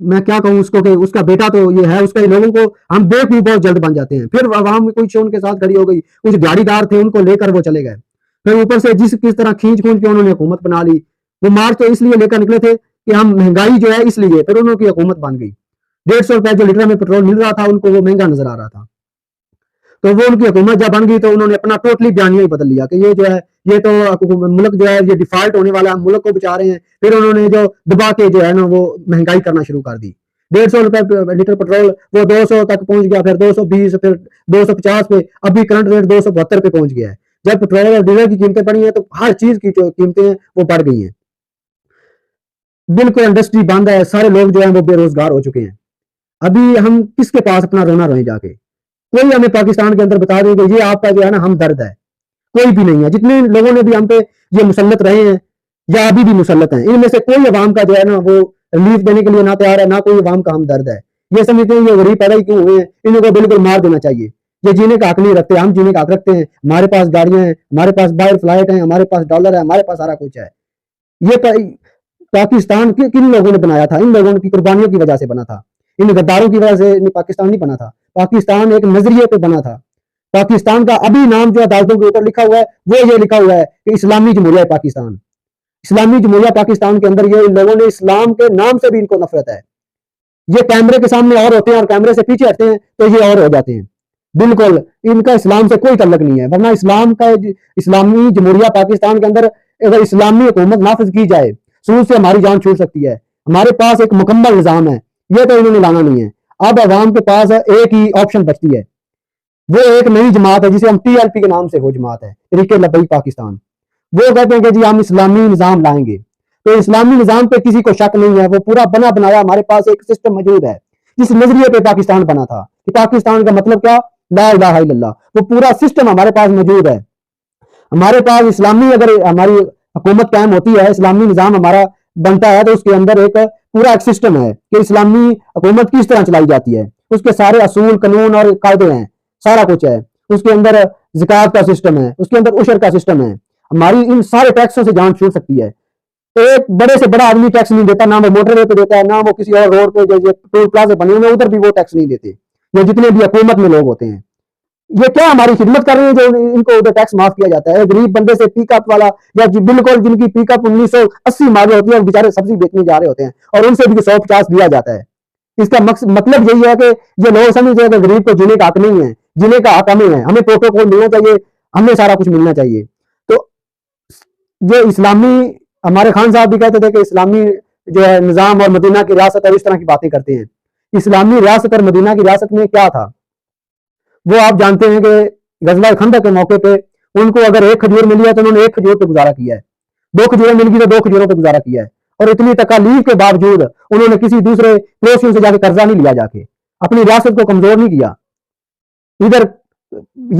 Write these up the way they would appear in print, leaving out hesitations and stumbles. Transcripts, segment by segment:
میں کیا کہوں اس کو کہ اس کا بیٹا تو یہ ہے، اس کا لوگوں کو ہم بیوقوف بہت جلد بن جاتے ہیں. پھر عوام میں کوئی ان کے ساتھ کھڑی ہو گئی، کچھ گاڑی دار تھے ان کو لے کر وہ چلے گئے. پھر اوپر سے کس طرح کھینچ کے انہوں نے حکومت بنا لی. وہ مارچ تو اس لیے لے کر نکلے تھے کہ ہم مہنگائی جو ہے اس لیے، پھر انہوں کی حکومت بن گئی. 150 روپے جو لیٹر میں پیٹرول مل رہا تھا ان کو وہ مہنگا نظر آ رہا تھا. تو وہ ان کی حکومت جب بن گئی تو انہوں نے اپنا ٹوٹلی بیانیہ ہی بدل لیا کہ یہ جو ہے یہ تو ملک جو ہے یہ ڈیفالٹ ہونے والا ہے، ہم ملک کو بچا رہے ہیں. پھر انہوں نے جو دبا کے جو ہے نا وہ مہنگائی کرنا شروع کر دی. 150 روپے لیٹر پیٹرول وہ 200 تک پہنچ گیا، پھر 220، پھر 250 پہ، ابھی کرنٹ ریٹ 272 پہ پہنچ گیا ہے. جب پیٹرول اور ڈیزل کی قیمتیں بڑھی ہیں تو ہر چیز کی جو قیمتیں ہیں وہ بڑھ گئی ہیں. بالکل انڈسٹری بند ہے، سارے لوگ جو ہیں وہ بے روزگار ہو چکے ہیں. ابھی ہم کس کے پاس اپنا رونا روئیں جا کے؟ کوئی ہمیں پاکستان کے اندر بتا دے کہ یہ آپ کا جو ہے نا ہم درد ہے، کوئی بھی نہیں ہے. جتنے لوگوں نے بھی ہم پہ یہ مسلط رہے ہیں یا ابھی بھی مسلط ہیں، ان میں سے کوئی عوام کا جو ہے نا وہ ریلیف دینے کے لیے نہ تیار ہے، نہ کوئی عوام کا ہم درد ہے. یہ سمجھتے ہیں یہ غریب پیدا ہی کیوں ہوئے ہیں، ان کو بالکل مار دینا چاہیے. یہ جینے کا حق نہیں رکھتے، ہم جینے کا حق رکھتے ہیں. ہمارے پاس گاڑیاں ہیں، ہمارے پاس باہر فلائٹ ہیں، ہمارے پاس ڈالر ہے، ہمارے پاس سارا کچھ ہے. یہ پاکستان کن لوگوں نے بنایا تھا؟ ان لوگوں کی قربانیوں کی وجہ سے بنا تھا، ان غداروں کی وجہ سے پاکستان نہیں بنا تھا. پاکستان ایک نظریے پہ بنا تھا. پاکستان کا ابھی نام جو عدالتوں کے اوپر لکھا ہوا ہے وہ یہ لکھا ہوا ہے کہ اسلامی جمہوریہ پاکستان. اسلامی جمہوریہ پاکستان کے اندر یہ لوگوں نے اسلام کے نام سے بھی ان کو نفرت ہے. یہ کیمرے کے سامنے اور ہوتے ہیں اور کیمرے سے پیچھے ہٹتے ہیں تو یہ اور ہو جاتے ہیں. بالکل ان کا اسلام سے کوئی تعلق نہیں ہے، ورنہ اسلام کا اسلامی جمہوریہ پاکستان کے اندر اگر اسلامی حکومت نافذ کی جائے سود سے ہماری جان چھوٹ سکتی ہے. ہمارے پاس ایک مکمل نظام ہے، یہ تو انہوں نے لانا نہیں ہے. اب عوام کے پاس ایک ہی آپشن بچتی ہے، وہ ایک نئی جماعت ہے جسے ہم TLP کے نام سے وہ جماعت ہے، تحریک لبیک پاکستان. وہ کہتے ہیں کہ جی ہم اسلامی نظام لائیں گے. تو اسلامی نظام پہ کسی کو شک نہیں ہے، وہ پورا بنا بنایا ہمارے پاس ایک سسٹم موجود ہے جس نظریے پہ پاکستان بنا تھا کہ پاکستان کا مطلب کیا، لا الہ الا اللہ. وہ پورا سسٹم ہمارے پاس موجود ہے. ہمارے پاس اسلامی اگر ہماری حکومت قائم ہوتی ہے، اسلامی نظام ہمارا بنتا ہے تو اس کے اندر ایک پورا ایک سسٹم ہے کہ اسلامی حکومت کس طرح چلائی جاتی ہے. اس کے سارے اصول قانون اور قاعدے ہیں، سارا کچھ ہے. اس کے اندر زکات کا سسٹم ہے، اس کے اندر عشر کا سسٹم ہے. ہماری ان سارے ٹیکسوں سے جان چھوٹ سکتی ہے. ایک بڑے سے بڑا آدمی ٹیکس نہیں دیتا، نہ وہ موٹر وے پہ دیتا ہے، نہ وہ کسی اور روڈ پہ جو ٹول پلازے بنے ہوئے ادھر بھی وہ ٹیکس نہیں دیتے. یہ جتنے بھی حکومت میں لوگ ہوتے ہیں یہ کیا ہماری خدمت کر رہے ہیں جو ان کو ادھر ٹیکس معاف کیا جاتا ہے؟ غریب بندے سے پک اپ والا یا بالکل جن کی پک اپ 1980 ماڈل ہوتی ہے اور بیچارے سبزی بیچنے جا رہے ہوتے ہیں اور ان سے بھی 150 دیا جاتا ہے. اس کا مطلب یہی ہے کہ یہ لوگ سمجھتے ہیں کہ غریب کو جینے کا حق نہیں ہے، جینے کا حق ہمیں ہے، ہمیں پروٹوکول ملنا چاہیے، ہمیں سارا کچھ ملنا چاہیے. تو یہ اسلامی ہمارے خان صاحب بھی کہتے تھے کہ اسلامی جو ہے نظام اور مدینہ کی ریاست اور اس طرح کی باتیں کرتے ہیں. اسلامی ریاست اور مدینہ کی ریاست میں کیا تھا وہ آپ جانتے ہیں کہ غزوہ خندق کے موقع پہ ان کو اگر ایک کھجور ملی ہے تو انہوں نے ایک کھجور پہ گزارا کیا ہے، 2 کھجوریں مل گئی تو 2 کھجوروں پہ گزارا کیا ہے. اور اتنی تکالیف کے باوجود انہوں نے کسی دوسرے پڑوسیوں سے جا کے قرضہ نہیں لیا، جا کے اپنی ریاست کو کمزور نہیں کیا. ادھر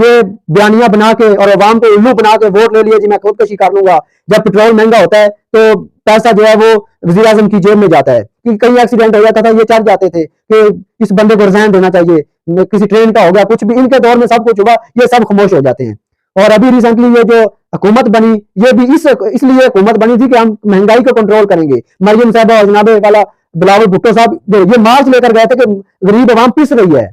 یہ بیانیہ بنا کے اور عوام کو الو بنا کے ووٹ لے لیے جی میں خودکشی کر لوں گا. جب پیٹرول مہنگا ہوتا ہے تو پیسہ جو ہے وہ وزیر اعظم کی جیب میں جاتا ہے. کئی ایکسیڈنٹ ہو جاتا تھا، یہ چڑھ جاتے تھے کہ اس بندے کو ریزائن دینا چاہیے، کسی ٹرین کا ہو گیا کچھ بھی، ان کے دور میں سب کچھ ہوا، یہ سب خاموش ہو جاتے ہیں. اور ابھی ریسنٹلی یہ جو حکومت بنی یہ بھی اس لیے حکومت بنی تھی کہ ہم مہنگائی کو کنٹرول کریں گے. مریم صاحبہ اور جناب والا بلاول بھٹو صاحب یہ مارچ لے کر گئے تھے کہ غریب عوام پس رہی ہے.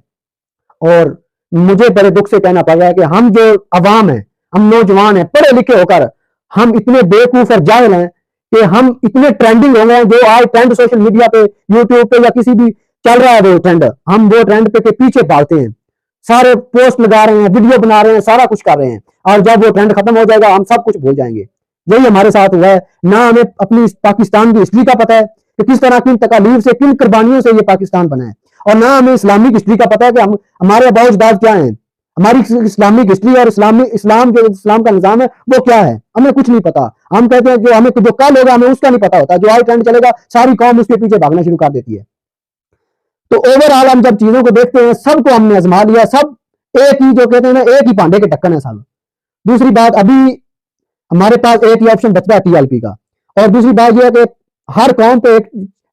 اور مجھے بڑے دکھ سے کہنا پڑ رہا ہے کہ ہم جو عوام ہیں، ہم نوجوان ہیں پڑھے لکھے ہو کر ہم اتنے بیوقوف اور جاہل ہیں کہ ہم اتنے ٹرینڈنگ ہو گئے ہیں. جو آج ٹرینڈ سوشل میڈیا پہ یوٹیوب پہ یا کسی بھی چل رہا ہے وہ ٹرینڈ، ہم وہ ٹرینڈ پہ کے پیچھے بھاگتے ہیں، سارے پوسٹ لگا رہے ہیں، ویڈیو بنا رہے ہیں، سارا کچھ کر رہے ہیں. اور جب وہ ٹرینڈ ختم ہو جائے گا ہم سب کچھ بھول جائیں گے. یہی ہمارے ساتھ ہوا ہے. نہ ہمیں اپنی پاکستان کی ہسٹری کا پتہ ہے کہ کس طرح کن تکالیف سے کن قربانیوں سے یہ پاکستان بنا ہے، اور نہ ہمیں اسلامی ہسٹری کا پتہ ہے کہ ہمارے آباء و اجداد کیا ہیں، ہماری اسلامک ہسٹری اور اسلام جو اسلام کا نظام ہے وہ کیا ہے. ہمیں کچھ نہیں پتا. ہم کہتے ہیں جو ہمیں جو کل ہوگا ہمیں اس کا نہیں پتا ہوتا، جو آج ٹرینڈ چلے گا ساری قوم اس کے پیچھے بھاگنا شروع کر دیتی ہے. تو اوور آل ہم جب چیزوں کو دیکھتے ہیں سب کو ہم نے آزما لیا، سب ایک ہی جو کہتے ہیں نا ایک ہی پانڈے کے ڈھکن ہے سب. دوسری بات ابھی ہمارے پاس ایک ہی آپشن بچتا ہے TLP کا. اور دوسری بات یہ ہے کہ ہر قوم پہ ایک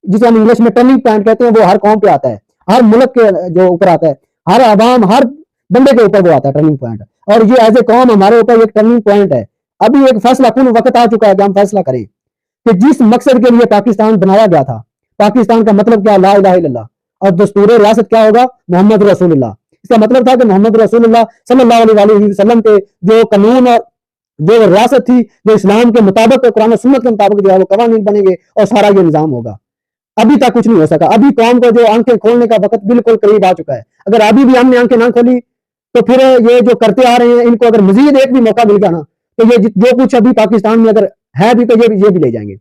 جسے ہم انگلش میں ٹرننگ پوائنٹ کہتے ہیں وہ ہر قوم پہ آتا ہے، ہر ملک کے جو اوپر آتا ہے، ہر عوام ہر بندے کے اوپر وہ آتا ہے ٹرننگ پوائنٹ. اور یہ ایز اے قوم ہمارے اوپر ایک ٹرننگ پوائنٹ ہے. ابھی ایک فیصلہ کن وقت آ چکا ہے کہ ہم فیصلہ کریں کہ جس مقصد کے لیے پاکستان بنایا گیا تھا پاکستان کا مطلب کیا؟ لا الہ الا اللہ. اور دستور ریاست کیا ہوگا؟ محمد رسول اللہ. اس کا مطلب تھا کہ محمد رسول اللہ صلی اللہ علیہ وسلم کے جو قانون اور جو ریاست تھی، جو اسلام کے مطابق، قرآن و سنت کے مطابق جو ہے وہ قوانین بنیں گے اور سارا یہ نظام ہوگا. ابھی تک کچھ نہیں ہو سکا. ابھی قوم کو جو آنکھیں کھولنے کا وقت بالکل قریب آ چکا ہے. اگر ابھی بھی ہم نے آنکھیں نہ کھولی تو پھر یہ جو کرتے آ رہے ہیں ان کو اگر مزید ایک بھی موقع مل گیا نا تو یہ جو کچھ ابھی پاکستان میں اگر ہے بھی تو یہ بھی لے جائیں گے.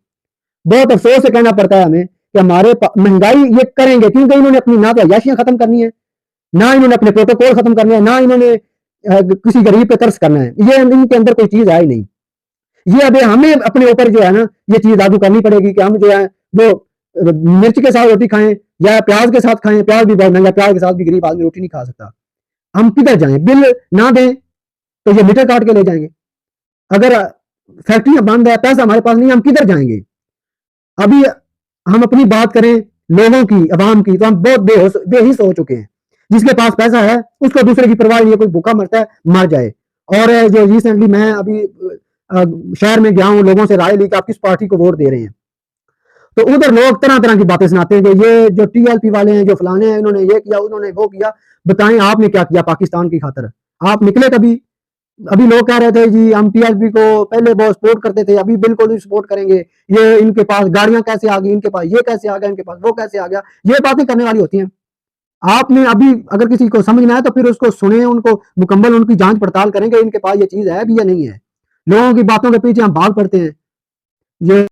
بہت افسوس سے کہنا پڑتا ہے ہمیں کہ ہمارے مہنگائی یہ کریں گے کیونکہ انہوں نے اپنی نہ تو عیاشیاں ختم کرنی ہے، نہ انہوں نے اپنے پروٹوکول ختم کرنے ہیں، نہ انہوں نے کسی غریب پہ ترس کرنا ہے. یہ ان کے اندر کوئی چیز ہے ہی نہیں. یہ اب ہمیں اپنے اوپر جو ہے نا یہ چیز لاگو کرنی پڑے گی کہ ہم جو ہے وہ مرچ کے ساتھ روٹی کھائیں یا پیاز کے ساتھ کھائیں. پیاز بھی بہت مہنگا، پیاز کے ساتھ بھی غریب آدمی روٹی نہیں کھا سکتا. ہم کدھر جائیں؟ بل نہ دیں تو یہ میٹر کاٹ کے لے جائیں گے. اگر فیکٹریاں بند ہے، پیسہ ہمارے پاس نہیں، ہم کدھر جائیں گے؟ ابھی ہم اپنی بات کریں لوگوں کی، عوام کی، تو ہم بہت بے حس ہو چکے ہیں. جس کے پاس پیسہ ہے اس کو دوسرے کی پرواہ نہیں ہے، کوئی بھوکا مرتا ہے مر جائے. اور جو ریسنٹلی میں ابھی شہر میں گیا ہوں، لوگوں سے رائے لی کہ آپ کس پارٹی کو ووٹ دے رہے ہیں، تو ادھر لوگ طرح طرح کی باتیں سناتے ہیں کہ یہ جو ٹی ایل پی والے ہیں، جو فلانے ہیں، انہوں نے یہ کیا، انہوں نے وہ کیا. بتائیں آپ نے کیا کیا پاکستان کی خاطر؟ آپ نکلے کبھی؟ ابھی لوگ کہہ رہے تھے جی ہم ٹی ایل پی کو پہلے بہت سپورٹ کرتے تھے، ابھی بالکل نہیں سپورٹ کریں گے. یہ ان کے پاس گاڑیاں کیسے آ گئی، ان کے پاس یہ کیسے آ گیا، ان کے پاس وہ کیسے آ گیا. یہ باتیں کرنے والی ہوتی ہیں. آپ نے ابھی اگر کسی کو سمجھنا ہے تو پھر اس کو سنیں، ان کو مکمل ان کی جانچ پڑتال کریں کہ ان کے پاس یہ چیز ہے بھی یا نہیں ہے. لوگوں کی باتوں کے پیچھے ہم بھاگ پڑتے ہیں. یہ